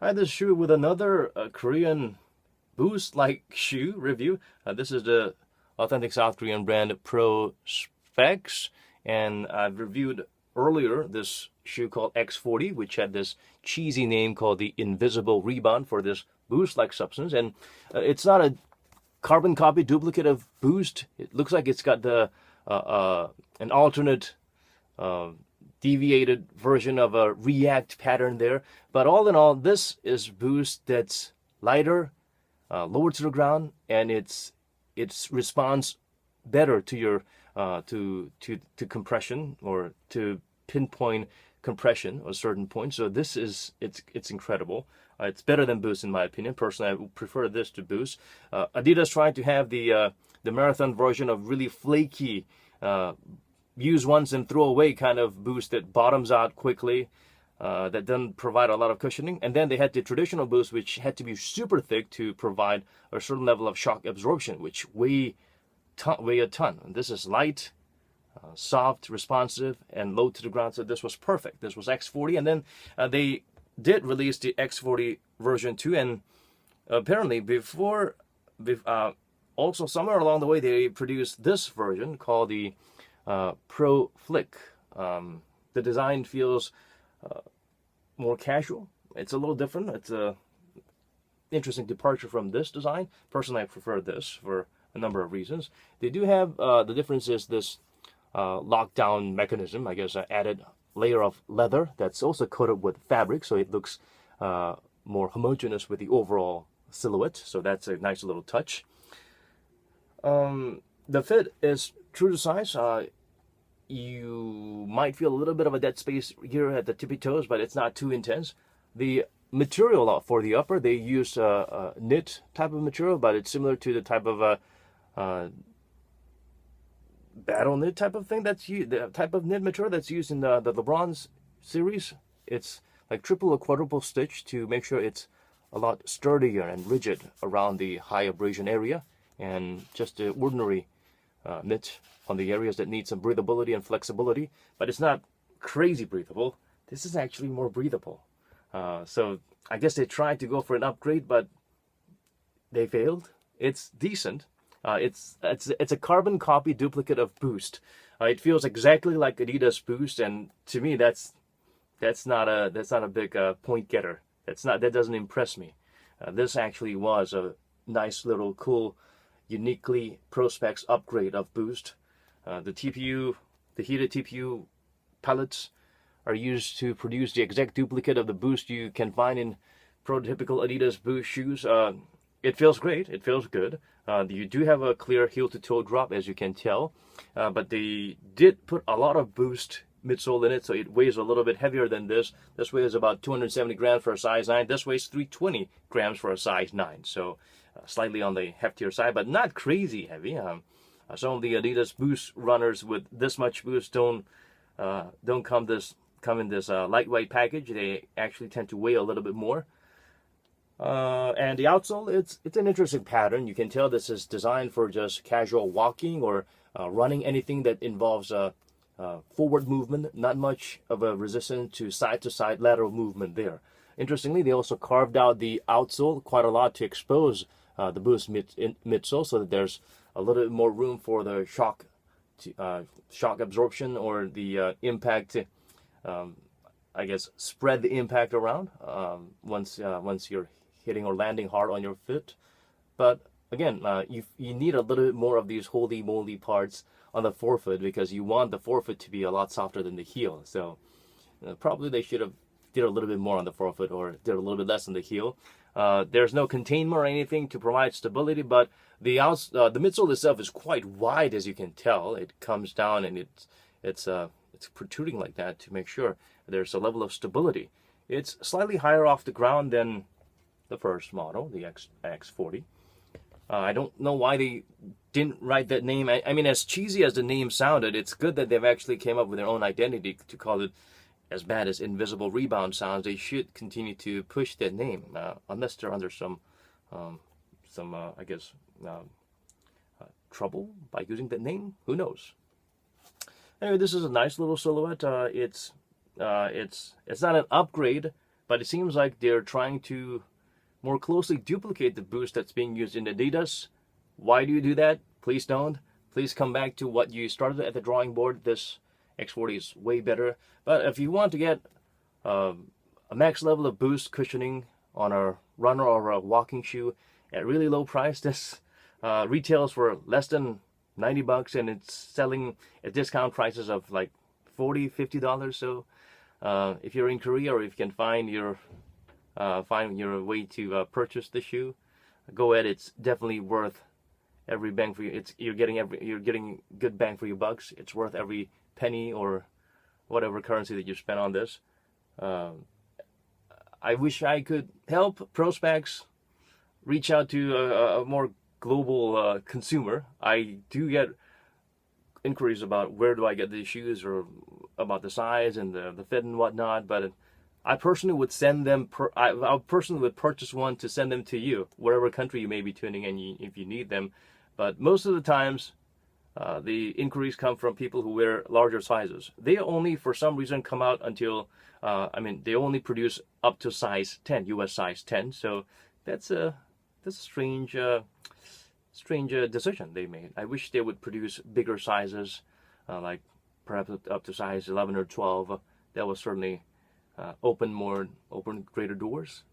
I had this shoe with another Korean Boost-like shoe review. This is the authentic South Korean brand Pro Specs, and I've reviewed earlier this shoe called X40, which had this cheesy name called the Invisible Rebound for this Boost-like substance, and it's not a carbon copy duplicate of Boost. It looks like it's got the an alternate uh, deviated version of a React pattern there. But all in all, this is Boost that's lighter, lower to the ground, and its responds better to your to compression or to pinpoint compression at a certain point. So this is it's incredible. It's better than Boost in my opinion. Personally, I would prefer this to Boost. Adidas trying to have the marathon version of really flaky, use once and throw away kind of Boost that bottoms out quickly, that doesn't provide a lot of cushioning. And then they had the traditional Boost, which had to be super thick to provide a certain level of shock absorption, which weigh a ton. And this is light, soft, responsive, and low to the ground. So this was perfect. This was X40, and then they did release the X40 version 2, and apparently also somewhere along the way they produced this version called the Pro Flick. The design feels more casual. It's a little different. It's a interesting departure from this design. Personally, I prefer this for a number of reasons. They do have the difference is this lockdown mechanism. I guess added layer of leather that's also coated with fabric, so it looks more homogeneous with the overall silhouette. So that's a nice little touch. The fit is true to size. You might feel a little bit of a dead space here at the tippy toes, but it's not too intense. The material for the upper, they use a knit type of material, but it's similar to the type of battle knit type of thing that's used, the type of knit material that's used in the LeBron's series. It's like triple or quadruple stitch to make sure it's a lot sturdier and rigid around the high abrasion area, and just the ordinary knit on the areas that need some breathability and flexibility, but it's not crazy breathable. This is actually more breathable. So I guess they tried to go for an upgrade, but they failed. It's decent. It's a carbon copy duplicate of Boost. It feels exactly like Adidas Boost, and to me that's not a big point getter. That doesn't impress me. This actually was a nice little cool, uniquely Pro Specs upgrade of Boost. The TPU, the heated TPU pellets are used to produce the exact duplicate of the Boost you can find in prototypical Adidas Boost shoes. It feels great. It feels good. You do have a clear heel-to-toe drop, as you can tell, but they did put a lot of Boost midsole in it, so it weighs a little bit heavier than this. This weighs about 270 grams for a size 9. This weighs 320 grams for a size 9, so slightly on the heftier side, but not crazy heavy. Some of the Adidas Boost runners with this much Boost don't come in this lightweight package. They actually tend to weigh a little bit more. And the outsole, it's an interesting pattern. You can tell this is designed for just casual walking or running, anything that involves forward movement. Not much of a resistance to side lateral movement there. Interestingly, they also carved out the outsole quite a lot to expose the Boost midsole, so that there's a little bit more room for the shock absorption, or the impact. I guess spread the impact around once you're hitting or landing hard on your foot. But again, you need a little bit more of these holy moly parts on the forefoot, because you want the forefoot to be a lot softer than the heel. So probably they should have did a little bit more on the forefoot, or did a little bit less on the heel. There's no containment or anything to provide stability, but the midsole itself is quite wide, as you can tell. It comes down and it's protruding like that to make sure there's a level of stability. It's slightly higher off the ground than the first model, the X40. I don't know why they didn't write that name. I mean, as cheesy as the name sounded, it's good that they've actually came up with their own identity to call it. As bad as Invisible Rebound sounds, they should continue to push that name, unless they're under some I guess, trouble by using that name. Who knows? Anyway, this is a nice little silhouette. It's not an upgrade but it seems like they're trying to more closely duplicate the boost that's being used in Adidas. Why do you do that? Please don't. Please come back to what you started at the drawing board. This X40 is way better. But if you want to get a max level of boost cushioning on a runner or a walking shoe at really low price, this retails for less than 90 bucks, and it's selling at discount prices of like $40, $50. So if you're in Korea, or if you can find your way to purchase the shoe, go ahead. It's definitely worth every bang for you. You're getting good bang for your bucks. It's worth every penny or whatever currency that you spend on this. I wish I could help Prospex reach out to a more global consumer. I do get inquiries about where do I get these shoes, or about the size and the fit and whatnot, but I personally would send them. I personally would purchase one to send them to you, whatever country you may be tuning in, if you need them. But most of the times, the inquiries come from people who wear larger sizes. They only, for some reason, come out until they only produce up to size 10, U.S. size 10. So that's a strange decision they made. I wish they would produce bigger sizes, like perhaps up to size 11 or 12. That would certainly open greater doors.